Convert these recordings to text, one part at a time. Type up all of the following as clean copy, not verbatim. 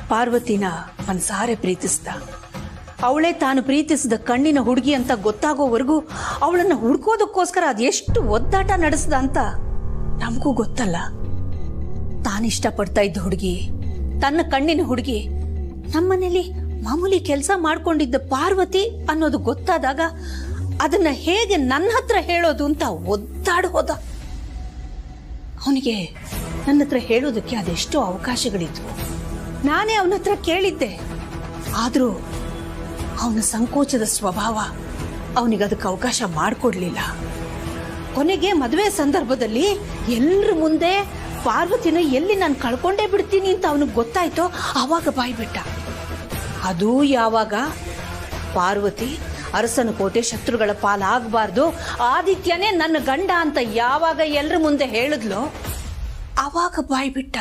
ಪಾರ್ವತಿನ ಮನಸಾರೆ ಪ್ರೀತಿಸ್ದ. ಅವಳೇ ತಾನು ಪ್ರೀತಿಸಿದ ಕಣ್ಣಿನ ಹುಡುಗಿ ಅಂತ ಗೊತ್ತಾಗೋವರೆಗೂ ಅವಳನ್ನ ಹುಡ್ಕೋದಕ್ಕೋಸ್ಕರ ಅದೆಷ್ಟು ಒದ್ದಾಟ ನಡೆಸ್ದ ಅಂತ ನಮಗೂ ಗೊತ್ತಲ್ಲ. ತಾನಿಷ್ಟಪಡ್ತಾ ಇದ್ದ ಹುಡುಗಿ, ತನ್ನ ಕಣ್ಣಿನ ಹುಡುಗಿ, ನಮ್ಮನೇಲಿ ಮಾಮೂಲಿ ಕೆಲಸ ಮಾಡ್ಕೊಂಡಿದ್ದ ಪಾರ್ವತಿ ಅನ್ನೋದು ಗೊತ್ತಾದಾಗ ಅದನ್ನ ಹೇಗೆ ನನ್ನ ಹತ್ರ ಹೇಳೋದು ಅಂತ ಒದ್ದಾಡಿ ಹೋದ. ಅವನಿಗೆ ನನ್ನ ಹತ್ರ ಹೇಳೋದಕ್ಕೆ ಅದೆಷ್ಟೋ ಅವಕಾಶಗಳಿದ್ವು. ನಾನೇ ಅವನ ಹತ್ರ ಕೇಳಿದ್ದೆ. ಆದ್ರೂ ಅವನ ಸಂಕೋಚದ ಸ್ವಭಾವ ಅವನಿಗೆ ಅದಕ್ಕೆ ಅವಕಾಶ ಮಾಡಿಕೊಡ್ಲಿಲ್ಲ. ಕೊನೆಗೆ ಮದುವೆ ಸಂದರ್ಭದಲ್ಲಿ ಎಲ್ಲರ ಮುಂದೆ ಪಾರ್ವತಿನ ಎಲ್ಲಿ ನಾನು ಕಳ್ಕೊಂಡೇ ಬಿಡ್ತೀನಿ ಅಂತ ಅವನಿಗೆ ಗೊತ್ತಾಯ್ತೋ ಆವಾಗ ಬಾಯ್ಬಿಟ್ಟ. ಅದು ಯಾವಾಗ ಪಾರ್ವತಿ ಅರಸನ ಕೋಟೆ ಶತ್ರುಗಳ ಪಾಲಾಗಬಾರ್ದು, ಆದಿತ್ಯನೇ ನನ್ನ ಗಂಡ ಅಂತ ಯಾವಾಗ ಎಲ್ಲರ ಮುಂದೆ ಹೇಳಿದ್ಲೋ ಆವಾಗ ಬಾಯ್ಬಿಟ್ಟ.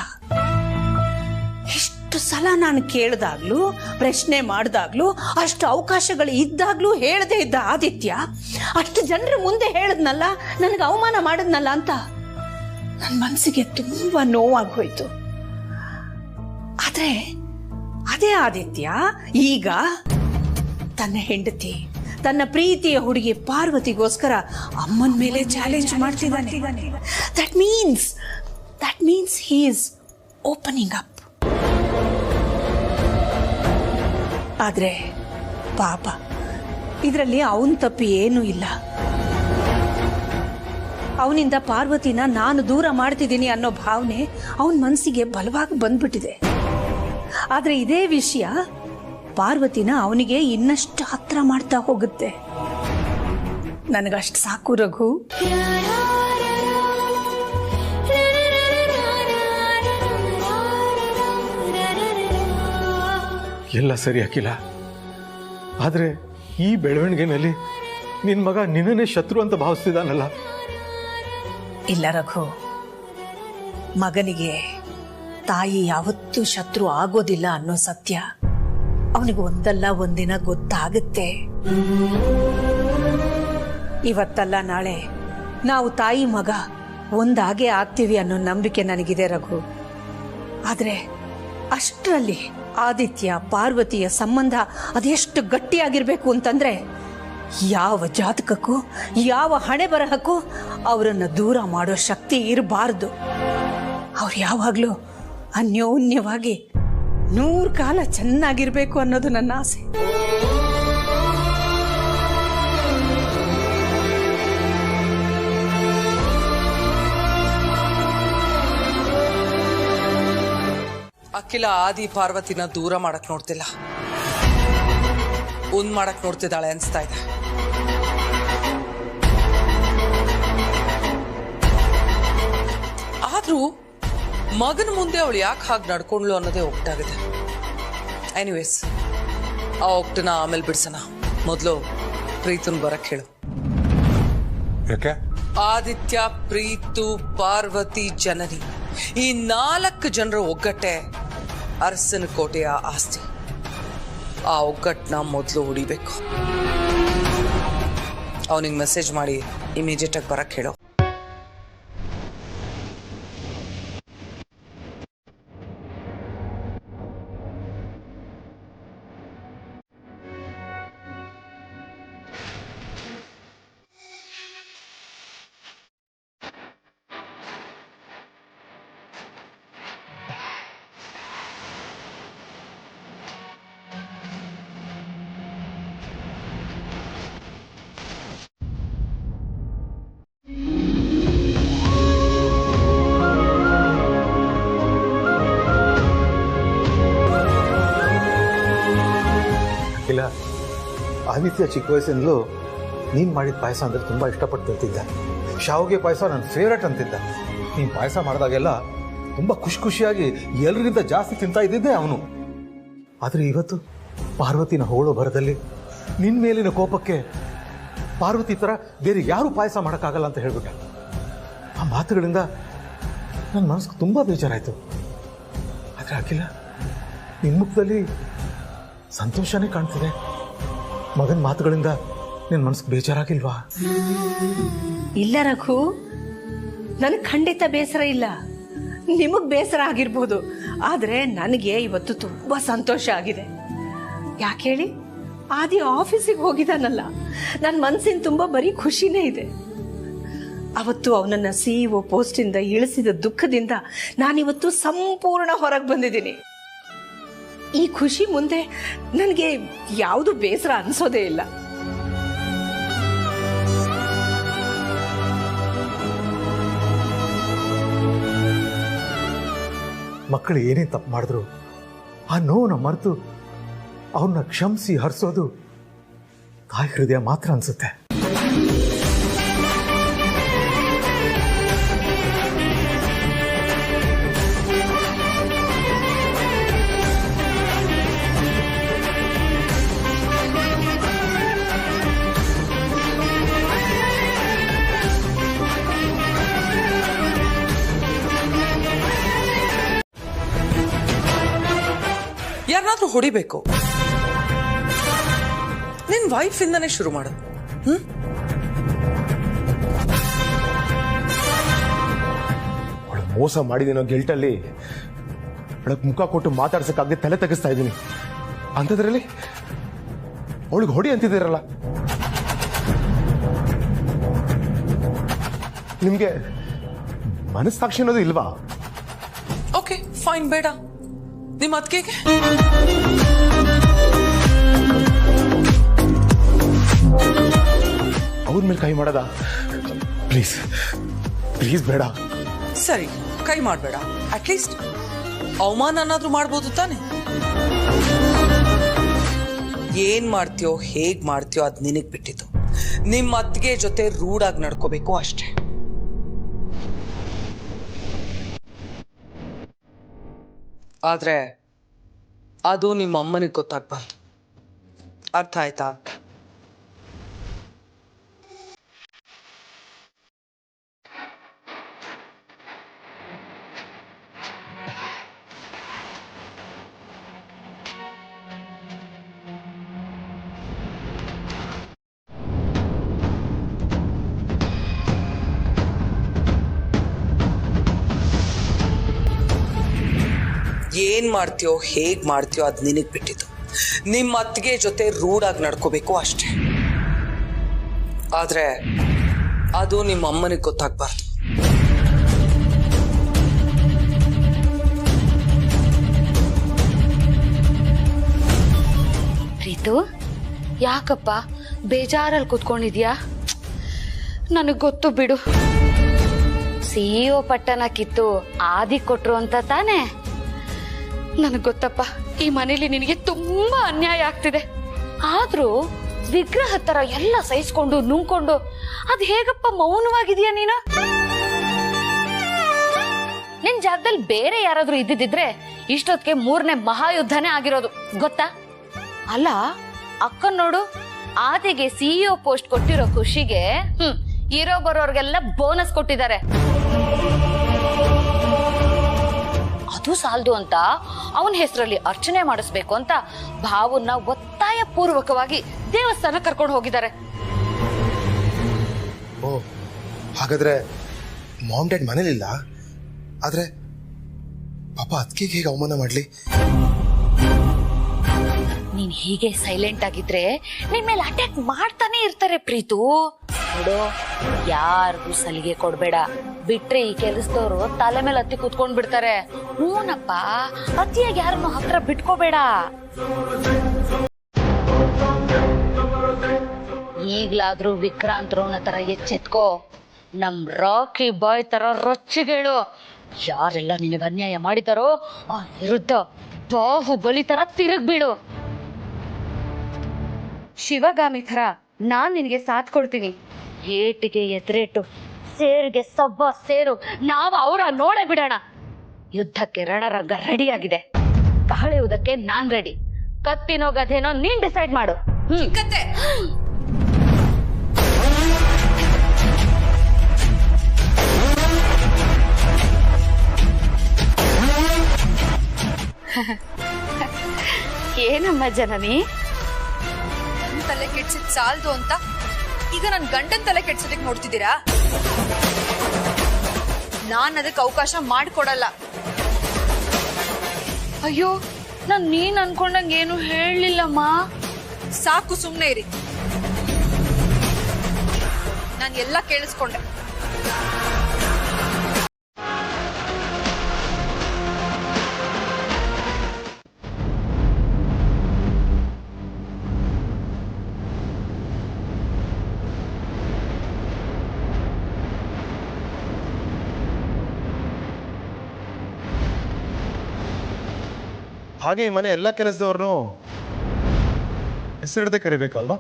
ಎಷ್ಟು ಸಲ ನಾನು ಕೇಳಿದಾಗ್ಲೂ ಪ್ರಶ್ನೆ ಮಾಡಿದಾಗ್ಲೂ ಅಷ್ಟು ಅವಕಾಶಗಳು ಇದ್ದಾಗ್ಲೂ ಹೇಳದೇ ಇದ್ದ ಆದಿತ್ಯ ಅಷ್ಟು ಜನರ ಮುಂದೆ ಹೇಳಿದ್ನಲ್ಲ, ನನಗೆ ಅವಮಾನ ಮಾಡಿದ್ನಲ್ಲ ಅಂತ ನನ್ನ ಮನಸ್ಸಿಗೆ ತುಂಬಾ ನೋವಾಗೋಯ್ತು. ಆದ್ರೆ ಅದೇ ಆದಿತ್ಯ ಈಗ ತನ್ನ ಹೆಂಡತಿ, ತನ್ನ ಪ್ರೀತಿಯ ಹುಡುಗಿ ಪಾರ್ವತಿಗೋಸ್ಕರ ಅಮ್ಮನ ಮೇಲೆ ಚಾಲೆಂಜ್ ಮಾಡ್ತಿದ್ದಾನೆ. That means he is opening up. ಆದ್ರೆ ಪಾಪ ಇದರಲ್ಲಿ ಅವನ ತಪ್ಪು ಏನೂ ಇಲ್ಲ. ಅವನಿಂದ ಪಾರ್ವತಿನ ನಾನು ದೂರ ಮಾಡ್ತಿದ್ದೀನಿ ಅನ್ನೋ ಭಾವನೆ ಅವನ ಮನಸ್ಸಿಗೆ ಬಲವಾಗಿ ಬಂದ್ಬಿಟ್ಟಿದೆ. ಆದ್ರೆ ಇದೇ ವಿಷಯ ಪಾರ್ವತಿನ ಅವನಿಗೆ ಇನ್ನಷ್ಟು ಹತ್ರ ಮಾಡ್ತಾ ಹೋಗುತ್ತೆ. ನನಗಷ್ಟು ಸಾಕು ರಘು. ಎಲ್ಲ ಸರಿ ಅಖಿಲ, ಆದ್ರೆ ಈ ಬೆಳವಣಿಗೆನಲ್ಲಿ ನಿನ್ ಮಗ ನಿನ್ನನ್ನೇ ಶತ್ರು ಅಂತ ಭಾವಿಸ್ತಿದ್ದಾನಲ್ಲ. ಇಲ್ಲ ರಘು, ಮಗನಿಗೆ ತಾಯಿ ಯಾವತ್ತೂ ಶತ್ರು ಆಗೋದಿಲ್ಲ ಅನ್ನೋ ಸತ್ಯ ಅವನಿಗೆ ಒಂದಲ್ಲ ಒಂದಿನ ಗೊತ್ತಾಗುತ್ತೆ. ಇವತ್ತಲ್ಲ ನಾಳೆ ನಾವು ತಾಯಿ ಮಗ ಒಂದಾಗೆ ಆಗ್ತೀವಿ ಅನ್ನೋ ನಂಬಿಕೆ ನನಗಿದೆ ರಘು. ಆದ್ರೆ ಅಷ್ಟರಲ್ಲಿ ಆದಿತ್ಯ ಪಾರ್ವತಿಯ ಸಂಬಂಧ ಅದೆಷ್ಟು ಗಟ್ಟಿಯಾಗಿರ್ಬೇಕು ಅಂತಂದ್ರೆ ಯಾವ ಜಾತಕಕ್ಕೂ ಯಾವ ಹಣೆ ಬರಹಕ್ಕೂ ಅವರನ್ನು ದೂರ ಮಾಡೋ ಶಕ್ತಿ ಇರಬಾರ್ದು. ಅವ್ರು ಯಾವಾಗ್ಲೂ ಅನ್ಯೋನ್ಯವಾಗಿ 100 ಕಾಲ ಚೆನ್ನಾಗಿರ್ಬೇಕು ಅನ್ನೋದು ನನ್ನ ಆಸೆ. ಅಖಿಲ ಆದಿ ಪಾರ್ವತಿನ ದೂರ ಮಾಡಕ್ ನೋಡ್ತಿಲ್ಲ, ಒಂದ್ ಮಾಡಕ್ ನೋಡ್ತಿದ್ದಾಳೆ ಅನ್ಸ್ತಾ ಇದೆ. ಆದ್ರೂ ಮಗನ ಮುಂದೆ ಅವಳು ಯಾಕೆ ಹಾಗೆ ನಡ್ಕೊಂಡ್ಲು ಅನ್ನೋದೇ ಒಗ್ಟಾಗಿದೆ. ಎನಿವೇಸ್, ಆ ಒಗ್ಟನ ಆಮೇಲೆ ಬಿಡ್ಸೋಣ. ಮೊದಲು ಪ್ರೀತನ್ ಬರಕ್ ಹೇಳು. ಆದಿತ್ಯ, ಪ್ರೀತು, ಪಾರ್ವತಿ, ಜನನಿ, ಈ 4 ಜನರ ಒಗ್ಗಟ್ಟೆ ಅರಸನ ಕೋಟೆಯ ಆಸ್ತಿ. ಆ ಒಗ್ಗಟ್ಟನ್ನ ಮೊದಲು ಹೊಡಿಬೇಕು. ಅವನಿಗೆ ಮೆಸೇಜ್ ಮಾಡಿ ಇಮಿಡಿಯೇಟ್ ಆಗಿ ಬರಕ್ ಹೇಳು. ಇಲ್ಲ, ಆದಿತ್ಯ ಚಿಕ್ಕ ವಯಸ್ಸಿಂದಲೂ ನೀನು ಮಾಡಿದ ಪಾಯಸ ಅಂದರೆ ತುಂಬ ಇಷ್ಟಪಟ್ಟು ತಿಂತಿದ್ದ. ಶಾವಿಗೆ ಪಾಯಸ ನನ್ನ ಫೇವ್ರೇಟ್ ಅಂತಿದ್ದ. ನೀನು ಪಾಯಸ ಮಾಡಿದಾಗೆಲ್ಲ ತುಂಬ ಖುಷಿಯಾಗಿ ಎಲ್ರಿಗಿಂತ ಜಾಸ್ತಿ ತಿಂತಾ ಇದ್ದಿದ್ದೆ ಅವನು. ಆದರೆ ಇವತ್ತು ಪಾರ್ವತಿನ ಹೋಳೋ ಭರದಲ್ಲಿ ನಿನ್ನ ಮೇಲಿನ ಕೋಪಕ್ಕೆ ಪಾರ್ವತಿ ಥರ ಬೇರೆ ಯಾರೂ ಪಾಯಸ ಮಾಡೋಕ್ಕಾಗಲ್ಲ ಅಂತ ಹೇಳ್ಬಿಟ್ಟೆ. ಆ ಮಾತುಗಳಿಂದ ನನ್ನ ಮನಸ್ಸಿಗೆ ತುಂಬ ಬೇಜಾರಾಯಿತು. ಆದರೆ ಅಖಿಲ, ನಿನ್ನ ಮುಖದಲ್ಲಿ ಸಂತೋಷನೇ ಕಾಣ್ತಿದೆ. ಮಗನ ಮಾತುಗಳಿಂದ ನಿನ್ನ ಮನಸ್ಸಿಗೆ ಬೇಜಾರಾಗಿಲ್ವಾ? ಇಲ್ಲ ರಘು, ನನಗೆ ಖಂಡಿತ ಬೇಸರ ಇಲ್ಲ. ನಿಮಗ್ ಬೇಸರ ಆಗಿರ್ಬೋದು, ಆದರೆ ನನಗೆ ಇವತ್ತು ತುಂಬ ಸಂತೋಷ ಆಗಿದೆ. ಯಾಕೆ ಹೇಳಿ, ಆದಿ ಆಫೀಸಿಗೆ ಹೋಗಿದ್ದಾನಲ್ಲ, ನನ್ನ ಮನಸ್ಸಿನ ತುಂಬ ಬರೀ ಖುಷಿನೇ ಇದೆ. ಅವತ್ತು ಅವನನ್ನು CEO ಪೋಸ್ಟಿಂದ ಇಳಿಸಿದ ದುಃಖದಿಂದ ನಾನಿವತ್ತು ಸಂಪೂರ್ಣ ಹೊರಗೆ ಬಂದಿದ್ದೀನಿ. ಈ ಖುಷಿ ಮುಂದೆ ನನಗೆ ಯಾವುದು ಬೇಸರ ಅನಿಸೋದೇ ಇಲ್ಲ. ಮಕ್ಕಳು ಏನೇ ತಪ್ಪು ಮಾಡಿದ್ರು ಆ ನೋವನ್ನ ಮರೆತು ಅವ್ರನ್ನ ಕ್ಷಮಿಸಿ ಹರಿಸೋದು ತಾಯಿ ಹೃದಯ ಮಾತ್ರ ಅನ್ಸುತ್ತೆ. ಯಾರನ್ನಾದ್ರೂ ಹೊಡಿಬೇಕು, ನಿನ್ ವೈಫ್ ಇಂದಾನೆ ಶುರು ಮಾಡೋದು. ಅವಳು ಮೋಸ ಮಾಡಿದಿನೋ ಗಿಲ್ಟಲ್ಲಿ ಅವಳಕ್ಕೆ ಮುಖ ಕೊಟ್ಟು ಮಾತಾಡ್ಸಕ್ಕಾಗದೆ ತಲೆ ತೆಗಿಸ್ತಾ ಇದ್ದೀನಿ. ಅಂಥದ್ರಲ್ಲಿ ಅವಳಿಗೆ ಹೊಡಿ ಅಂತಿದ್ದೀರಲ್ಲ, ನಿಮ್ಗೆ ಮನಸ್ಸಾಕ್ಷಿ ಅನ್ನೋದು ಇಲ್ವಾ? ಓಕೆ ಫೈನ್, ಬೇಡ. ನಿಮ್ಮ ಅತ್ತಿಗೆಗೆ ಅವ್ರ ಮೇಲೆ ಕೈ ಮಾಡದ? ಪ್ಲೀಸ್ ಪ್ಲೀಸ್ ಬೇಡ. ಸರಿ, ಕೈ ಮಾಡಬೇಡ. ಅಟ್ಲೀಸ್ಟ್ ಅವಮಾನ ಅನ್ನಾದ್ರೂ ಮಾಡ್ಬೋದು ತಾನೆ. ಏನ್ ಮಾಡ್ತೀಯೋ ಹೇಗ್ ಮಾಡ್ತೀಯೋ ಅದ್ ನಿನಗ್ ಬಿಟ್ಟಿದ್ದು. ನಿಮ್ಮ ಅತ್ತಿಗೆ ಜೊತೆ ರೂಢಾಗಿ ನಡ್ಕೋಬೇಕು ಅಷ್ಟೇ. ಆದ್ರೆ ಅದು ನಿಮ್ಮ ಅಮ್ಮನಿಗೆ ಗೊತ್ತಾಗ್ಬಾರ್ದು. ಅರ್ಥ ಆಯ್ತಾ? ಏನ್ ಮಾಡ್ತೀಯೋ ಹೇಗ್ ಮಾಡ್ತೀಯೋ ಅದ್ ನಿನಗ್ ಬಿಟ್ಟಿದ್ದು. ನಿಮ್ಮ ಅತ್ತಿಗೆ ಜೊತೆ ರೂಢಾಗಿ ನಡ್ಕೋಬೇಕು ಅಷ್ಟೇ. ಆದ್ರೆ ಅದು ನಿಮ್ಮ ಅಮ್ಮನಿಗೆ ಗೊತ್ತಾಗ್ಬಾರ್ದು. ಪ್ರೀತು, ಯಾಕಪ್ಪ ಬೇಜಾರಲ್ಲಿ ಕುತ್ಕೊಂಡಿದ್ಯಾ? ನನಗ್ ಗೊತ್ತು ಬಿಡು. CEO ಪಟ್ಟಣ ಕಿತ್ತು ಆದಿ ಕೊಟ್ರು ಅಂತ ತಾನೇ? ನನಗ್ ಗೊತ್ತಪ್ಪ, ಈ ಮನೇಲಿ ನಿನಗೆ ತುಂಬಾ ಅನ್ಯಾಯ ಆಗ್ತಿದೆ. ಆದ್ರೂ ವಿಗ್ರಹ ತರ ಎಲ್ಲ ಸಹಿಸ್ಕೊಂಡು ನುಂಗ್ಕೊಂಡು ಅದ್ ಹೇಗಪ್ಪ ಮೌನವಾಗಿದೆಯಾ ನೀನು? ನಿನ್ ಜಾಗದಲ್ಲಿ ಬೇರೆ ಯಾರಾದ್ರೂ ಇದ್ದಿದ್ರೆ ಇಷ್ಟೊತ್ತಿಗೆ 3ನೇ ಮಹಾಯುದ್ಧನೇ ಆಗಿರೋದು, ಗೊತ್ತಾ? ಅಲ್ಲ, ಅಕ್ಕನ್ ನೋಡು, ಆದಿಗೆ CEO ಪೋಸ್ಟ್ ಕೊಟ್ಟಿರೋ ಖುಷಿಗೆ ಇರೋ ಬರೋರ್ಗೆಲ್ಲ ಬೋನಸ್ ಕೊಟ್ಟಿದ್ದಾರೆ. ಅದು ಸಾಲದು ಅಂತ ಅವನ ಹೆಸರಲ್ಲಿ ಅರ್ಚನೆ ಮಾಡಿಸ್ಬೇಕು ಅಂತ ಭಾವನ್ನ ಒತ್ತಾಯ ಪೂರ್ವಕವಾಗಿ ದೇವಸ್ಥಾನ ಕರ್ಕೊಂಡು ಹೋಗಿದ್ದಾರೆ. ಓ, ಹಾಗಾದ್ರೆ ಮಾಮ್ ಡ್ಯಾಡ್ ಮನೇಲಿಲ್ಲ. ಆದ್ರೆ ಪಾಪ ಅದಕ್ಕೆ ಹೇಗೆ ಅವಮಾನ ಮಾಡ್ಲಿ? ನೀನ್ ಹೀಗೆ ಸೈಲೆಂಟ್ ಆಗಿದ್ರೆ ನಿನ್ ಮೇಲೆ ಅಟ್ಯಾಕ್ ಮಾಡ್ತಾನೆ ಇರ್ತಾರೆ ಪ್ರೀತು. ನೋಡು, ಯಾರಿಗೂ ಸಲಿಗೆ ಕೊಡ್ಬೇಡ. ಬಿಟ್ರೆ ಈ ಕೆಲಸದವರು ತಲೆ ಮೇಲೆ ಹತ್ತಿ ಕೂತ್ಕೊಂಡ್ ಬಿಡ್ತಾರೆ. ಹೂನಪ್ಪ, ಅತಿಯಾಗಿ ಯಾರನ್ನು ಹತ್ರ ಬಿಟ್ಕೋಬೇಡ. ಈಗ್ಲಾದ್ರೂ ವಿಕ್ರಾಂತ್ ರೋಣ ತರ ಎಚ್ಚೆತ್ಕೋ. ನಮ್ ರಾಕಿ ಬಾಯ್ ತರ ರೊಚ್ಚಿಗೇಳು. ಯಾರೆಲ್ಲ ನಿನಗೆ ಅನ್ಯಾಯ ಮಾಡಿದಾರೋ ಆ ವಿರುದ್ಧ ಬಾಹುಬಲಿ ತರ ತಿರುಗ್ಬಿಡು. ಶಿವಗಾಮಿ ಥರ ನಾನ್ ನಿನಗೆ ಸಾಥ್ ಕೊಡ್ತೀನಿ. ಏಟಿಗೆ ಎದುರೇಟು, ಸೇರಿಗೆ ಸಬ್ಬ ಸೇರು. ನಾವು ಅವರ ನೋಡೇ ಬಿಡೋಣ. ಯುದ್ಧಕ್ಕೆ ರಣರಂಗ ರೆಡಿ ಆಗಿದೆ. ಕಹಳೆಯುವುದಕ್ಕೆ ನಾನ್ ರೆಡಿ. ಕತ್ತಿನೋ ಗದೆನೋ ನೀನ್ ಡಿಸೈಡ್ ಮಾಡು. ಕತ್ತೆ ಏನಮ್ಮ ಜನನಿ, ತಲೆ ಕೆಡ್ಸಿದ್ ಸಾಲ್ದು ಅಂತ ಈಗ ನನ್ ಗಂಡನ್ ತಲೆ ಕೆಡ್ಸೋದಕ್ ನೋಡ್ತಿದ್ದೀರಾ? ನಾನ್ ಅದಕ್ಕೆ ಅವಕಾಶ ಮಾಡ್ಕೊಡಲ್ಲ. ಅಯ್ಯೋ ನಾನ್ ನೀನ್ ಅನ್ಕೊಂಡಂಗ ಏನು ಹೇಳಲಿಲ್ಲಮ್ಮ. ಸಾಕು, ಸುಮ್ನೆ ಇರಿ. ನಾನು ಎಲ್ಲ ಕೇಳಿಸ್ಕೊಂಡೆ. ಹಾಗೆ ಈ ಮನೆ ಎಲ್ಲ ಕೆಲಸದವ್ರನ್ನು ಹೆಸರಿಡದೆ ಕರಿಬೇಕಲ್ವಾ?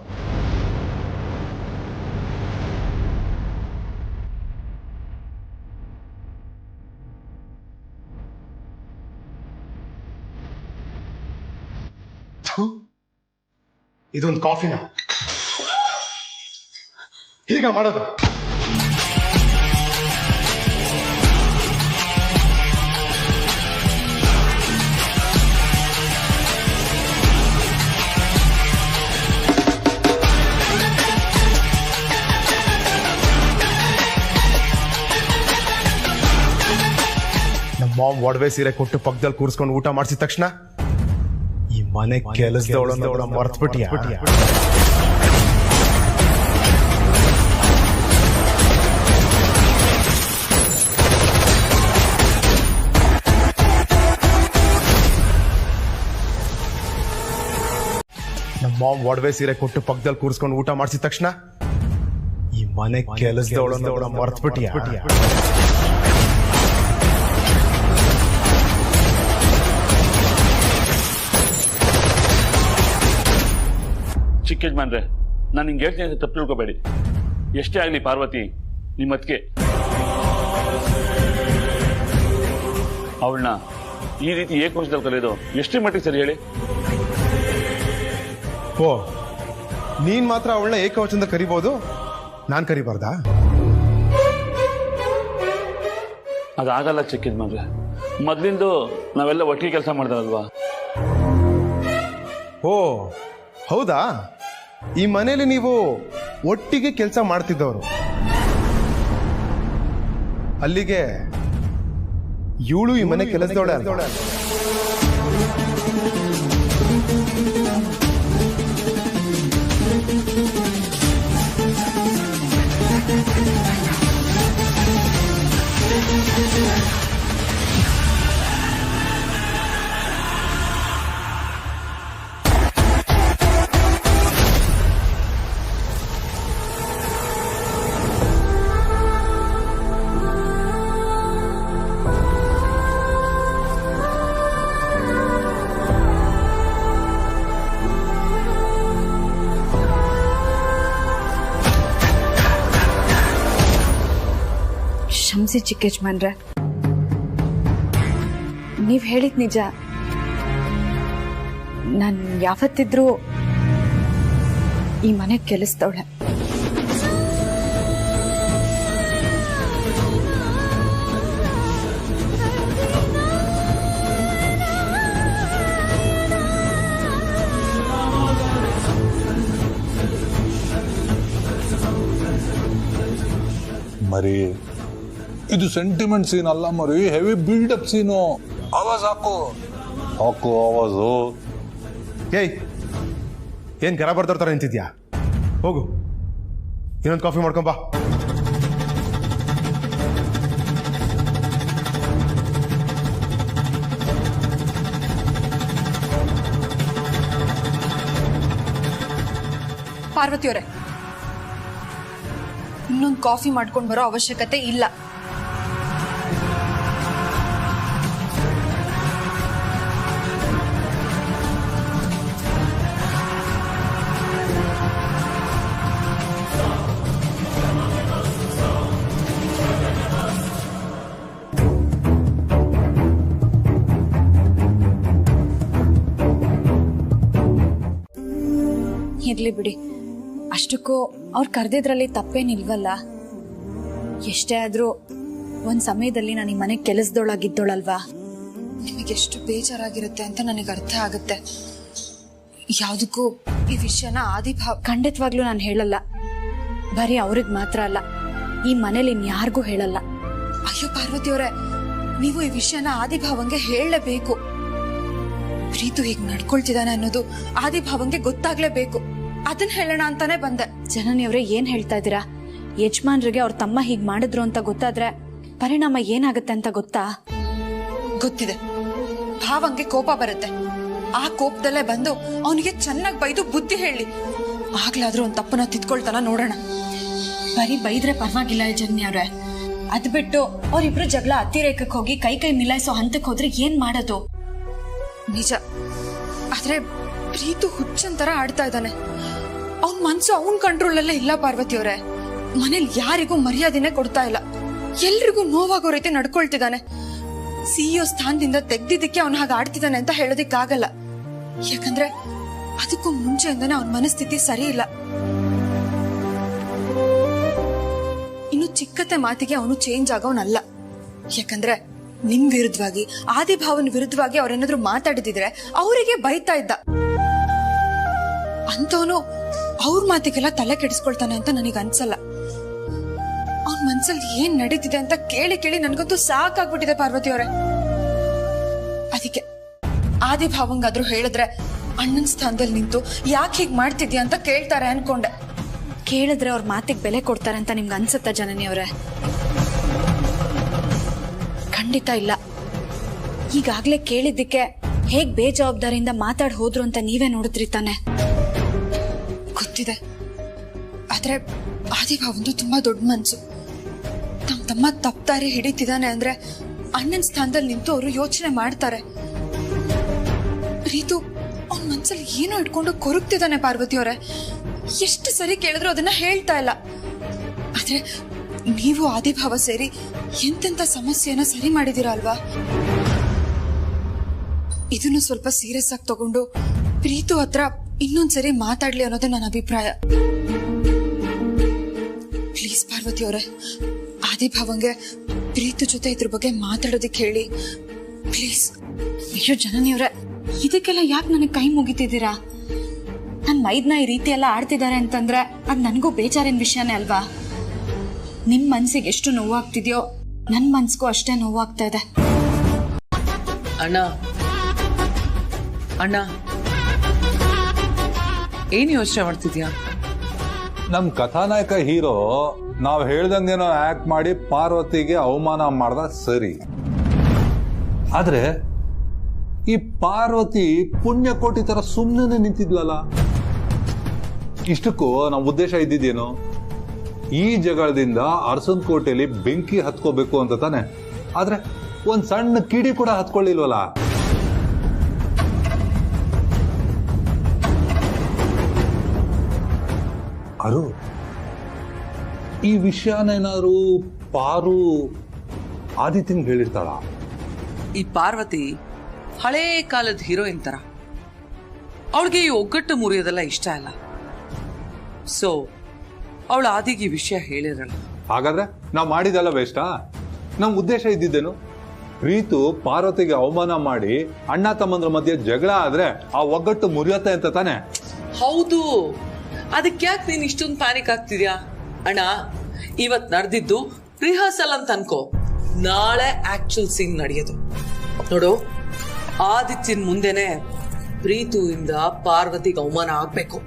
ಇದೊಂದು ಕಾಫಿನ ಹೀಗ ಮಾಡೋದು? ಮಾಮ್ ಒಡವೆ ಸೀರೆ ಕೊಟ್ಟು ಪಕ್ಕದಲ್ಲಿ ಕೂರಿಸ್ಕೊಂಡು ಊಟ ಮಾಡಿಸಿದ ತಕ್ಷಣ ಈ ಮನೆ ಕೆಲಸದವಳನ್ನ ಮರ್ತ್ಬಿಟ್ಟಿಯಾ? ನಮ್ಮ ಮಾಮ್ ಒಡವೆ ಸೀರೆ ಕೊಟ್ಟು ಪಕ್ಕದಲ್ಲಿ ಕೂರಿಸ್ಕೊಂಡು ಊಟ ಮಾಡಿಸಿದ ತಕ್ಷಣ ಈ ಮನೆ ಕೆಲಸದವಳನ್ನ ಮರ್ತ್ಬಿಟ್ಟಿಯಾ? ಚಿಕ್ಕ ಯಜಮಾನ್ರೆ, ನಾನು ಹಿಂಗೆ ಹೇಳ್ತೀನಿ ಅಂತ ತಪ್ಪು ತಿಳ್ಕೊಬೇಡಿ. ಎಷ್ಟೇ ಆಗಲಿ ಪಾರ್ವತಿ ನಿಮ್ಮತ್ತಿಗೆ. ಅವಳನ್ನ ಈ ರೀತಿ ಏಕವಚನದಲ್ಲಿ ಕರೆಯೋದು ಎಷ್ಟೇ ಮಟ್ಟಿಗೆ ಸರಿ ಹೇಳಿ? ಓ, ನೀನ್ ಮಾತ್ರ ಅವಳನ್ನ ಏಕವಚನದ ಕರಿಬಹುದು, ನಾನ್ ಕರಿಬಾರ್ದಾ? ಅದಾಗಲ್ಲ ಚಿಕ್ಕ ಯಜಮಾನ್ರೆ. ಮೊದ್ಲಿಂದು ನಾವೆಲ್ಲ ಒಟ್ಟಿಗೆ ಕೆಲಸ ಮಾಡ್ದಾರಲ್ವಾ? ಓ ಹೌದಾ? ಈ ಮನೇಲಿ ನೀವು ಒಟ್ಟಿಗೆ ಕೆಲಸ ಮಾಡ್ತಿದ್ದವರು, ಅಲ್ಲಿಗೆ ಇವಳು ಈ ಮನೆ ಕೆಲಸದವಳೆ ಅಲ್ವಾ? ಕ್ಷಮಿಸಿ ಚಿಕ್ಕ ಯಜಮಾನ್ರೆ, ನೀವ್ ಹೇಳಿದ್ ನಿಜ. ನಾನು ಯಾವತ್ತಿದ್ರೂ ಈ ಮನೆ ಕೆಲಸದವಳೆ. ಮರಿ, ಇದು ಸೆಂಟಿಮೆಂಟ್ ಸೀನ್ ಅಲ್ಲ ಮರಿ, ಹೆವಿ ಬಿಲ್ಡಪ್ ಸೀನು. ಆವಾಜ್ ಹಾಕು ಆವಾಜು. ಏಯ್, ಏನ್ ಗರ ಬರ್ದವ್ರ ತರ ನಿಂತಿದ್ಯಾ? ಹೋಗು, ಇನ್ನೊಂದು ಕಾಫಿ ಮಾಡ್ಕೊಂಬಾ. ಪಾರ್ವತಿಯವರೇ, ಇನ್ನೊಂದು ಕಾಫಿ ಮಾಡ್ಕೊಂಡು ಬರೋ ಅವಶ್ಯಕತೆ ಇಲ್ಲ. ಇರ್ಲಿ ಬಿಡಿ, ಅಷ್ಟಕ್ಕೂ ಅವ್ರು ಕರೆದಿದ್ರಲ್ಲಿ ತಪ್ಪೇನಿಲ್ವಲ್ಲ. ಎಷ್ಟೇ ಆದ್ರೂ ಒಂದ್ ಸಮಯದಲ್ಲಿ ನಾನು ಈ ಮನೆ ಕೆಲಸದೊಳಗಿದ್ದೋಳಲ್ವಾ. ನಿಮಗೆಷ್ಟು ಬೇಜಾರಾಗಿರುತ್ತೆ ಅಂತ ನನಗೆ ಅರ್ಥ ಆಗುತ್ತೆ. ಯಾವುದಕ್ಕೂ ಈ ವಿಷಯನ ಖಂಡಿತವಾಗ್ಲೂ ನಾನು ಹೇಳಲ್ಲ. ಬರೀ ಅವ್ರಿಗೆ ಮಾತ್ರ ಅಲ್ಲ, ಈ ಮನೇಲಿ ಇನ್ಯಾರಿಗೂ ಹೇಳಲ್ಲ. ಅಯ್ಯೋ ಪಾರ್ವತಿಯವರೇ, ನೀವು ಈ ವಿಷಯನ ಆದಿಭಾವಂಗೆ ಹೇಳಲೇಬೇಕು. ಪ್ರೀತು ಹೀಗೆ ನಡ್ಕೊಳ್ತಿದ್ದಾನೆ ಅನ್ನೋದು ಆದಿಭಾವಂಗೆ ಗೊತ್ತಾಗ್ಲೇಬೇಕು. ಅದನ್ನ ಹೇಳೋಣ ಅಂತಾನೆ ಬಂದೆ. ಜನನಿಯವ್ರೆ, ಏನ್ ಹೇಳ್ತಾ ಇದ್ದೀರಾ? ಯಜಮಾನ್ರಿಗೆ ಅವ್ರ ತಮ್ಮ ಹೀಗ್ ಮಾಡಿದ್ರು ಅಂತ ಗೊತ್ತಾದ್ರೆ ಪರಿಣಾಮ ಏನಾಗುತ್ತೆ ಅಂತ ಗೊತ್ತಾ? ಗೊತ್ತಿದೆ. ಭಾವಂಗೆ ಕೋಪ ಬರುತ್ತೆ. ಆ ಕೋಪದಲ್ಲೇ ಬಂದು ಅವನಿಗೆ ಚೆನ್ನಾಗಿ ಬೈದು ಬುದ್ಧಿ ಹೇಳಿ, ಆಗ್ಲಾದ್ರೂ ಒಂದ್ ತಪ್ಪನ ತಿದ್ಕೊಳ್ತಾನ ನೋಡೋಣ. ಬರೀ ಬೈದ್ರೆ ಪರವಾಗಿಲ್ಲ ಜನನಿಯವ್ರೆ, ಅದ್ ಬಿಟ್ಟು ಅವ್ರಿಬ್ರು ಜಗಳ ಅತಿರೇಕಕ್ಕೆ ಹೋಗಿ ಕೈ ಮಿಲಾಯಿಸೋ ಹಂತಕ್ಕೆ ಹೋದ್ರೆ ಏನ್ ಮಾಡೋದು? ನಿಜ, ಆದ್ರೆ ಪ್ರೀತು ಹುಚ್ಚಂತರ ಆಡ್ತಾ ಇದ್ದಾನೆ. ಅವನ್ ಮನ್ಸು ಅವನ್ ಕಂಟ್ರೋಲ್ ಇಲ್ಲ ಪಾರ್ವತಿಯವ್ರೆ. ಮನೇಲಿ ಯಾರಿಗೂ ಮರ್ಯಾದೆನೆ ಕೊಡ್ತಾ ಇಲ್ಲ. ಎಲ್ರಿಗೂ ನೋವಾಗೋ ರೀತಿ ನಡ್ಕೊಳ್ತಿದ್ದಾನೆ. ಸಿಇಒ ಸ್ಥಾನದಿಂದ ತೆಗ್ದಿದ್ದಕ್ಕೆ ಅವನ್ ಹಾಗೆ ಆಡ್ತಿದ್ದಾನೆ ಅಂತ ಹೇಳೋದಿಕ್ಕಾಗಲ್ಲ. ಯಾಕಂದ್ರೆ ಅದಕ್ಕೂ ಮುಂಚೆಯಿಂದಾನೆ ಅವನ ಮನಸ್ಥಿತಿ ಸರಿ ಇಲ್ಲ. ಇನ್ನು ಚಿಕ್ಕತೆ ಮಾತಿಗೆ ಅವನು ಚೇಂಜ್ ಆಗೋನಲ್ಲ. ಯಾಕಂದ್ರೆ ನಿಮ್ ವಿರುದ್ಧವಾಗಿ, ಆದಿಭಾವನ್ ವಿರುದ್ಧವಾಗಿ ಅವ್ರೇನಾದ್ರು ಮಾತಾಡಿದಿದ್ರೆ ಅವರಿಗೆ ಬೈತಾ ಇದ್ದ. ಅಂತವನು ಅವ್ರ ಮಾತಿಗೆಲ್ಲ ತಲೆ ಕೆಡಿಸ್ಕೊಳ್ತಾನೆ ಅಂತ ನನಗೆ ಅನ್ಸಲ್ಲ. ಅವನ್ ಮನ್ಸಲ್ಲಿ ಏನ್ ನಡೀತಿದೆ ಅಂತ ಕೇಳಿ ಕೇಳಿ ನನ್ಗಂತೂ ಸಾಕಾಗ್ಬಿಟ್ಟಿದೆ ಪಾರ್ವತಿಯವರೇ. ಅದಕ್ಕೆ ಆದಿಭಾವಂಗಾದ್ರೂ ಹೇಳಿದ್ರೆ ಅಣ್ಣನ್ ಸ್ಥಾನದಲ್ಲಿ ನಿಂತು ಯಾಕೆ ಹೀಗ್ ಮಾಡ್ತಿದ್ಯಾ ಅಂತ ಕೇಳ್ತಾರೆ ಅನ್ಕೊಂಡೆ. ಕೇಳಿದ್ರೆ ಅವ್ರ ಮಾತಿಗೆ ಬೆಲೆ ಕೊಡ್ತಾರೆ ಅಂತ ನಿಮ್ಗೆ ಅನ್ಸುತ್ತಾ ಜನನಿಯವ್ರೆ? ಖಂಡಿತ ಇಲ್ಲ. ಈಗಾಗ್ಲೇ ಕೇಳಿದ್ದಕ್ಕೆ ಹೇಗ್ ಬೇಜವಾಬ್ದಾರಿಯಿಂದ ಮಾತಾಡ್ ಹೋದ್ರು ಅಂತ ನೀವೇ ನೋಡಿದ್ರಿ ತಾನೆ. ಗೊತ್ತಿದೆ, ಆದ್ರೆ ಆದಿಭಾವಂದು ತುಂಬಾ ದೊಡ್ಡ ಮನ್ಸು. ತಮ್ಮ ತಪ್ಪಾರಿ ಹಿಡಿತಿದ್ದಾನೆ ಅಂದ್ರೆ ಅಣ್ಣನ ಸ್ಥಾನದಲ್ಲಿ ನಿಂತು ಅವರು ಯೋಚನೆ ಮಾಡ್ತಾರೆ. ಪ್ರೀತು ಅವನ ಮನ್ಸಲ್ಲಿ ಏನೋ ಇಟ್ಕೊಂಡು ಕೊರಗ್ತಿದ್ದಾನೆ ಪಾರ್ವತಿಯವರೇ. ಎಷ್ಟು ಸರಿ ಕೇಳಿದ್ರು ಅದನ್ನ ಹೇಳ್ತಾ ಇಲ್ಲ. ಆದ್ರೆ ನೀವು ಆದಿಭಾವ ಸೇರಿ ಎಂತೆಂತ ಸಮಸ್ಯೆನ ಸರಿ ಮಾಡಿದೀರ ಅಲ್ವಾ? ಇದನ್ನು ಸ್ವಲ್ಪ ಸೀರಿಯಸ್ ಆಗಿ ತಗೊಂಡು ಪ್ರೀತು ಹತ್ರ ಇನ್ನೊಂದ್ಸರಿ ಮಾತಾಡ್ಲಿ ಅನ್ನೋದೇ ನನ್ನ ಅಭಿಪ್ರಾಯ. ಪ್ಲೀಸ್ ಪಾರ್ವತಿಯವರೇ, ಆದಿಭಾವಂಗೆ ಪ್ರೀತು ಜೊತೆ ಇದ್ರ ಬಗ್ಗೆ ಮಾತಾಡೋದಿಕ್ ಹೇಳಿ ಪ್ಲೀಸ್. ಅಯ್ಯೋ ಜನನಿಯವ್ರೆ, ಇದಕ್ಕೆಲ್ಲ ಯಾಕೆ ನನಗೆ ಕೈ ಮುಗಿತಿದ್ದೀರಾ? ನನ್ ಮೈದ್ನ ಈ ರೀತಿ ಎಲ್ಲ ಆಡ್ತಿದ್ದಾರೆ ಅಂತಂದ್ರೆ ಅದ್ ನನ್ಗೂ ಬೇಜಾರಿನ ವಿಷಯನೇ ಅಲ್ವಾ? ನಿಮ್ ಮನ್ಸಿಗೆ ಎಷ್ಟು ನೋವಾಗ್ತಿದ್ಯೋ ನನ್ ಮನ್ಸಿಗೂ ಅಷ್ಟೇ ನೋವಾಗ್ತಾ ಇದೆ. ಅಣ್ಣ ಅಣ್ಣ, ಏನ್ ಯೋಚನೆ ಮಾಡ್ತಿದ್ಯಾ? ನಮ್ ಕಥಾನಾಯಕ ಹೀರೋ ನಾವ್ ಹೇಳ್ದಂಗೆನೋ ಆಕ್ಟ್ ಮಾಡಿ ಪಾರ್ವತಿಗೆ ಅವಮಾನ ಮಾಡ್ದ ಸರಿ. ಆದ್ರೆ ಈ ಪಾರ್ವತಿ ಪುಣ್ಯಕೋಟಿ ತರ ಸುಮ್ಮನೆ ನಿಂತಿದ್ಲಲ್ಲ. ಇಷ್ಟಕ್ಕೂ ನಮ್ಮ ಉದ್ದೇಶ ಇದ್ದಿದ್ದೇನು? ಈ ಜಗಳದಿಂದ ಅರಸನ್ ಕೋಟೆಯಲ್ಲಿ ಬೆಂಕಿ ಹತ್ಕೋಬೇಕು ಅಂತ ತಾನೆ. ಆದ್ರೆ ಒಂದ್ ಸಣ್ಣ ಕಿಡಿ ಕೂಡ ಹತ್ಕೊಳ್ಳಿಲ್ವಲ್ಲ. ಅರು, ಈ ವಿಷಯನೇನಾದ್ರು ಪಾರು ಆದಿತ್ಯಂಗ್ ಹೇಳಿರ್ತಾಳ? ಈ ಪಾರ್ವತಿ ಹಳೇ ಕಾಲದ ಹೀರೋಯಿನ್ ತರ. ಅವಳಿಗೆ ಈ ಒಗ್ಗಟ್ಟು ಮುರಿಯೋದೆಲ್ಲ ಇಷ್ಟ ಇಲ್ಲ. ಸೊ ಅವಳು ಆದಿಗೆ ಈ ವಿಷಯ ಹೇಳಿರಲ್ಲ. ಹಾಗಾದ್ರೆ ನಾವ್ ಮಾಡಿದೆಲ್ಲ ವೇಸ್ಟಾ? ನಮ್ ಉದ್ದೇಶ ಇದ್ದಿದ್ದೇನು? ಪ್ರೀತು ಪಾರ್ವತಿಗೆ ಅವಮಾನ ಮಾಡಿ ಅಣ್ಣ ತಮ್ಮಂದ್ರ ಮಧ್ಯೆ ಜಗಳ ಆದ್ರೆ ಆ ಒಗ್ಗಟ್ಟು ಮುರಿಯತ್ತೆ ಅಂತ ತಾನೆ. ಹೌದು, ಅದಕ್ಕೆ ಯಾಕೆ ನೀನ್ ಇಷ್ಟೊಂದು ಪ್ಯಾನಿಕ್ ಆಗ್ತಿದ್ಯಾ? ಅಣ್ಣ, ಇವತ್ ನಡೆದಿದ್ದು ರಿಹರ್ಸಲ್ ಅಂತ ಅನ್ಕೋ, ನಾಳೆ ಆಕ್ಚುಲ್ ಸೀನ್ ನಡೆಯೋದು. ನೋಡು, ಆದಿತ್ಯನ್ ಮುಂದೆನೆ ಪ್ರೀತುವಿಂದ ಪಾರ್ವತಿಗೆ ಅವಮಾನ ಆಗ್ಬೇಕು.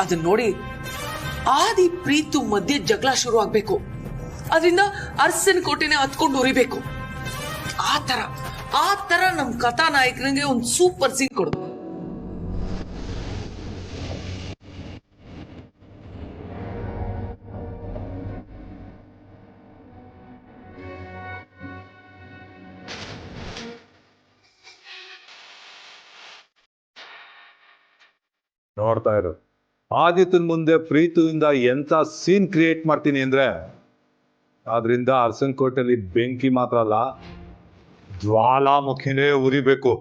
ಅದನ್ನ ನೋಡಿ ಆದಿ ಪ್ರೀತು ಮಧ್ಯೆ ಜಗಳ ಶುರು ಆಗ್ಬೇಕು. ಅದರಿಂದ ಅರಸನ್ ಕೋಟೆನೆ ಹತ್ಕೊಂಡು ಉರಿಬೇಕು. ಆ ತರ ನಮ್ ಕಥಾನಾಯಕನಿಗೆ ಒಂದು ಸೂಪರ್ ಸೀನ್ ಕೊಡು. ನೋಡ್ತಾ ಇರು, ಆದಿತ್ಯನ್ ಮುಂದೆ ಪ್ರೀತಿಯಿಂದ ಎಂತ ಸೀನ್ ಕ್ರಿಯೇಟ್ ಮಾಡ್ತೀನಿ ಅಂದ್ರೆ ಆದ್ರಿಂದ ಅರಸನ್ ಕೋಟೆಯಲ್ಲಿ ಬೆಂಕಿ ಮಾತ್ರ ಅಲ್ಲ, ಜ್ವಾಲಾಮುಖಿನೇ ಉರಿಬೇಕು.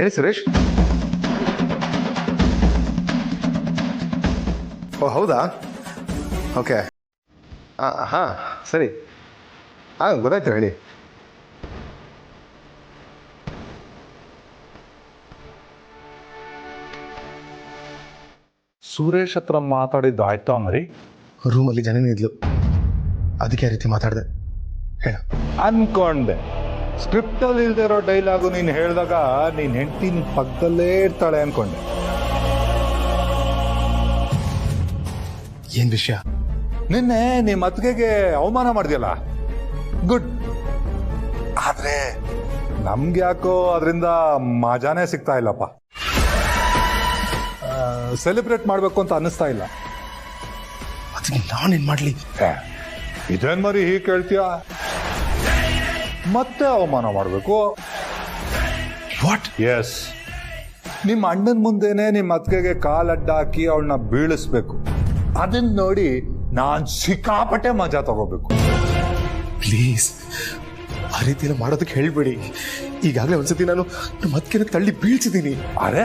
ಹೇಳಿ ಸುರೇಶ್. ಓ ಹೌದಾ, ಓಕೆ. ಹಾಂ ಸರಿ, ಗೊತ್ತಾಯ್ತು, ಹೇಳಿ. ಸುರೇಶ್ ಹತ್ರ ಮಾತಾಡಿದ್ದು ಆಯ್ತಾ ಮರಿ? ರೂಮಲ್ಲಿ ಜನನೇ ಇದ್ಲು, ಅದಕ್ಕೆ ಆ ರೀತಿ ಮಾತಾಡಿದೆ. ಹೇಳ. ಅನ್ಕೊಂಡೆ ಸ್ಕ್ರಿಪ್ಟಲ್ಲಿ ಇಲ್ದೇ ಇರೋ ಡೈಲಾಗು ನೀನು ಹೇಳಿದಾಗ ನೀನು ಹೆಂಡತಿ ನಿನ್ನ ಪಕ್ಕದಲ್ಲೇ ಇರ್ತಾಳೆ ಅನ್ಕೊಂಡೆ. ಏನು ವಿಷಯ? ನಿನ್ನೆ ನಿಮ್ಮ ಅತ್ತಿಗೆಗೆ ಅವಮಾನ ಮಾಡಿದ್ಯಲ್ಲ, ಗುಡ್. ಆದ್ರೆ ನಮ್ಗೆ ಯಾಕೋ ಅದರಿಂದ ಮಜಾನೇ ಸಿಗ್ತಾ ಇಲ್ಲಪ್ಪ. ಸೆಲೆಬ್ರೇಟ್ ಮಾಡಬೇಕು ಅಂತ ಅನ್ನಿಸ್ತಾ ಇಲ್ಲ. ಅದಕ್ಕೆ ನಾನೇನು ಮಾಡಲಿ? ಇದೇನ್ ಮರಿ ಹೀಗೆ ಕೇಳ್ತೀಯ? ಮತ್ತೆ ಅವಮಾನ ಮಾಡಬೇಕು? ವಾಟ್? ಎಸ್, ನಿಮ್ಮ ಅಣ್ಣನ ಮುಂದೆನೆ ನಿಮ್ಮ ಅತ್ತಿಗೆಗೆ ಕಾಲಡ್ಡ ಹಾಕಿ ಅವಳನ್ನ ಬೀಳಿಸ್ಬೇಕು. ಅದನ್ನ ನೋಡಿ ನಾನ್ ಸಿಕ್ಕಾಪಟ್ಟೆ ಮಜಾ ತಗೋಬೇಕು. ಪ್ಲೀಸ್ ಆ ರೀತಿ ಎಲ್ಲ ಮಾಡೋದಕ್ಕೆ ಹೇಳ್ಬೇಡಿ. ಈಗಾಗಲೇ ಒಂದ್ಸತಿ ನಾನು ನಮ್ಮ ಅತ್ತಿಗೆನ ತಳ್ಳಿ ಬೀಳ್ಸಿದ್ದೀನಿ. ಅರೆ,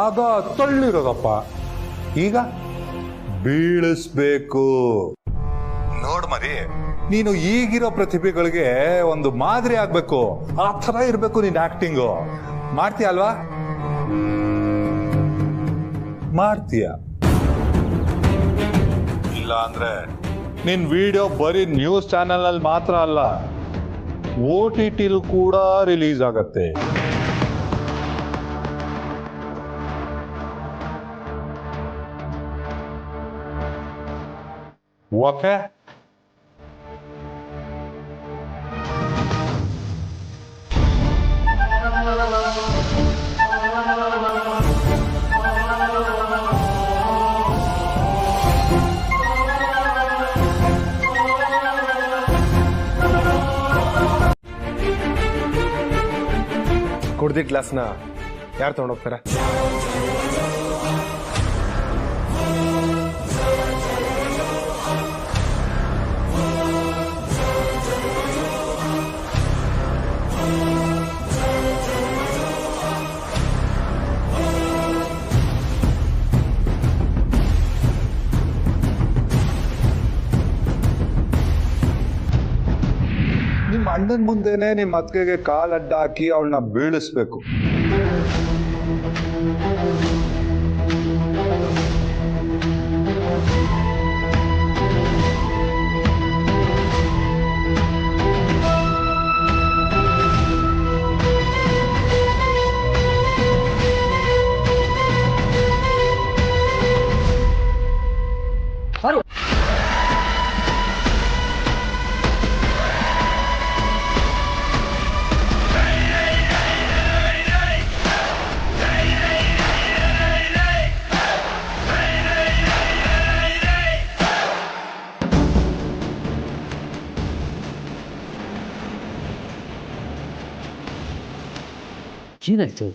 ಆಗ ತಳ್ಳಿರೋದಪ್ಪ, ಈಗ ಬೀಳಿಸ್ಬೇಕು. ನೋಡ್ ಮರಿ, ನೀನು ಈಗಿರೋ ಪ್ರತಿಭೆಗಳಿಗೆ ಒಂದು ಮಾದರಿ ಆಗ್ಬೇಕು. ಆ ಥರ ಇರ್ಬೇಕು ನಿನ್ ಆಕ್ಟಿಂಗು. ಮಾಡ್ತೀಯ ಅಲ್ವಾ? ಮಾಡ್ತೀಯ? ಇಲ್ಲ ಅಂದ್ರೆ ನಿನ್ ವಿಡಿಯೋ ಬರೀ ನ್ಯೂಸ್ ಚಾನೆಲ್ ಅಲ್ಲಿ ಮಾತ್ರ ಅಲ್ಲ, OTT ಕೂಡ ರಿಲೀಸ್ ಆಗತ್ತೆ. ಓಕೆ? ಕುಡ್ದಿದ್ದ ಗ್ಲಾಸ್ನ ಯಾರು ತಗೊಂಡೋಗ್ತಾರೆ? ನಿಮ್ಮ ಅಣ್ಣನ ಮುಂದೆನೆ ನಿಮ್ಮ ಅತ್ತಿಗೆಗೆ ಕಾಲಡ್ಡ ಹಾಕಿ ಅವಳನ್ನ ಬೀಳಿಸ್ಬೇಕು. ಏನಾಯ್ತು?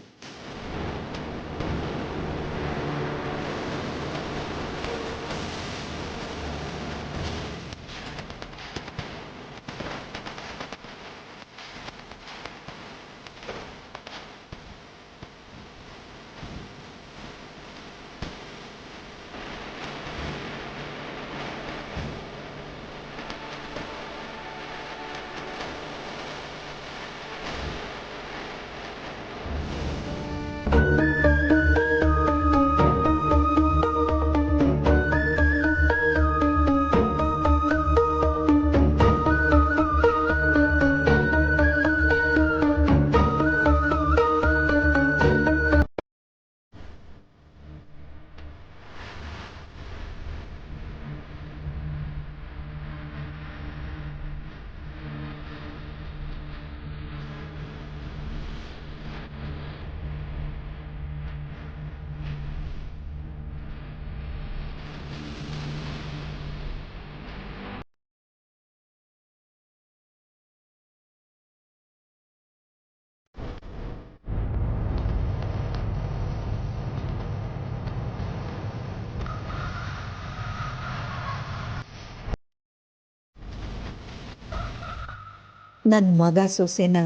ನನ್ನ ಮಗ ಸೊಸೆನ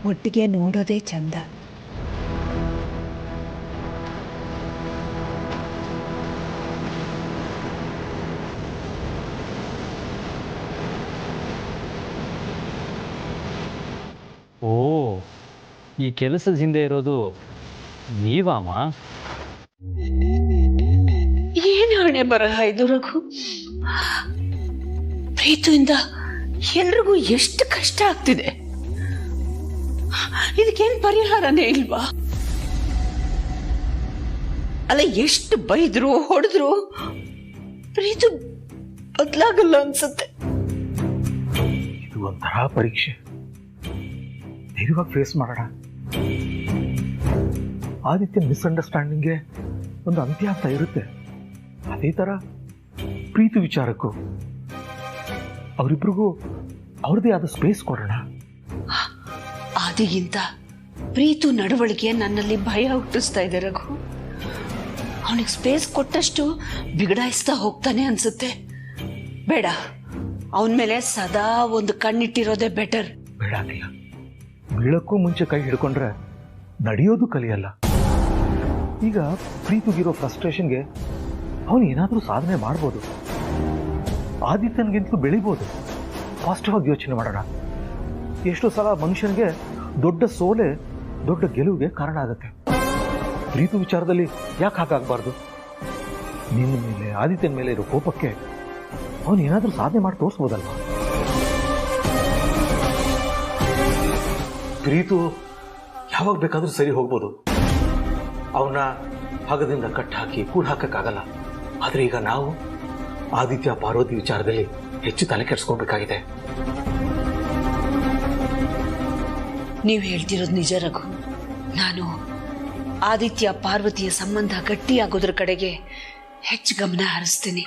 ಒಟ್ಟಿಗೆ ನೋಡೋದೇ ಚಂದ. ಈ ಕೆಲಸದ ಹಿಂದೆ ಇರೋದು ನೀವಾಮ? ಏನು ಹಣೆ ಬರಹ ಇದು ರಘು? ಪ್ರೀತಿಯಿಂದ ಎಲ್ರಿಗೂ ಎಷ್ಟು ಕಷ್ಟ ಆಗ್ತಿದೆ. ಇದಕ್ಕೇನು ಪರಿಹಾರನೇ ಇಲ್ವಾ? ಅಲ್ಲ, ಎಷ್ಟು ಬೈದ್ರು ಹೊಡೆದ್ರು ಪ್ರೀತಿ ಬದಲಾಗಲ್ಲ ಅನ್ಸುತ್ತೆ. ಇದು ಒಂಥರ ಪರೀಕ್ಷೆ. ಧೈರ್ಯವಾಗಿ ಫೇಸ್ ಮಾಡೋಣ. ಆದಿತ್ಯ ಮಿಸ್ಅಂಡರ್ಸ್ಟ್ಯಾಂಡಿಂಗ್ಗೆ ಒಂದು ಅಂತ್ಯ ಅಂತ ಇರುತ್ತೆ. ಅದೇ ಥರ ಪ್ರೀತಿ ವಿಚಾರಕ್ಕೂ ಅವರಿಬ್ರಿಗೂ ಅವ್ರದ್ದೇ ಆದ ಸ್ಪೇಸ್ ಕೊಡೋಣ. ಆದಿಗಿಂತ ಪ್ರೀತು ನಡವಳಿಕೆ ನನ್ನಲ್ಲಿ ಭಯ ಹುಟ್ಟಿಸ್ತಾ ಇದೆ ರಘು. ಅವನಿಗೆ ಸ್ಪೇಸ್ ಕೊಟ್ಟಷ್ಟು ಬಿಗಡಾಯಿಸ್ತಾ ಹೋಗ್ತಾನೆ ಅನ್ಸುತ್ತೆ. ಬೇಡ, ಅವನ ಮೇಲೆ ಸದಾ ಒಂದು ಕಣ್ಣಿಟ್ಟಿರೋದೇ ಬೆಟರ್. ಬೇಡ ಅಖಿಲ, ಬೀಳಕ್ಕೂ ಮುಂಚೆ ಕೈ ಹಿಡ್ಕೊಂಡ್ರೆ ನಡೆಯೋದು ಕಲಿಯಲ್ಲ. ಈಗ ಪ್ರೀತಿಗಿರೋ ಫ್ರಸ್ಟ್ರೇಷನ್ಗೆ ಅವನು ಏನಾದರೂ ಸಾಧನೆ ಮಾಡ್ಬೋದು. ಆದಿತ್ಯನಿಗಿಂತಲೂ ಬೆಳಿಬೋದು. ಪಾಸಿಟಿವ್ ಆಗಿ ಯೋಚನೆ ಮಾಡೋಣ. ಎಷ್ಟೋ ಸಲ ಮನುಷ್ಯನಿಗೆ ದೊಡ್ಡ ಸೋಲೆ ದೊಡ್ಡ ಗೆಲುವಿಗೆ ಕಾರಣ ಆಗುತ್ತೆ. ಪ್ರೀತಿ ವಿಚಾರದಲ್ಲಿ ಯಾಕೆ ಹಾಗಾಗಬಾರ್ದು? ನಿನ್ನ ಮೇಲೆ, ಆದಿತ್ಯನ ಮೇಲೆ ಇರೋ ಕೋಪಕ್ಕೆ ಅವನು ಏನಾದರೂ ಸಾಧನೆ ಮಾಡಿ ತೋರಿಸ್ಬೋದಲ್ವಾ? ಪ್ರೀತು ಯಾವಾಗ ಬೇಕಾದರೂ ಸರಿ ಹೋಗ್ಬೋದು. ಅವನ್ನ ಹಗದಿಂದ ಕಟ್ ಹಾಕಿ ಕೂಡ ಹಾಕಕ್ಕಾಗಲ್ಲ. ಆದರೆ ಈಗ ನಾವು ಆದಿತ್ಯ ಪಾರ್ವತಿ ವಿಚಾರದಲ್ಲಿ ಹೆಚ್ಚು ತಲೆ ಕೆಡಿಸ್ಕೊಳ್ಬೇಕಾಗಿದೆ. ನೀವು ಹೇಳ್ತಿರೋದು ನಿಜ ರಘು. ನಾನು ಆದಿತ್ಯ ಪಾರ್ವತಿಯ ಸಂಬಂಧ ಗಟ್ಟಿಯಾಗೋದ್ರ ಕಡೆಗೆ ಹೆಚ್ಚು ಗಮನ ಹರಿಸ್ತೀನಿ.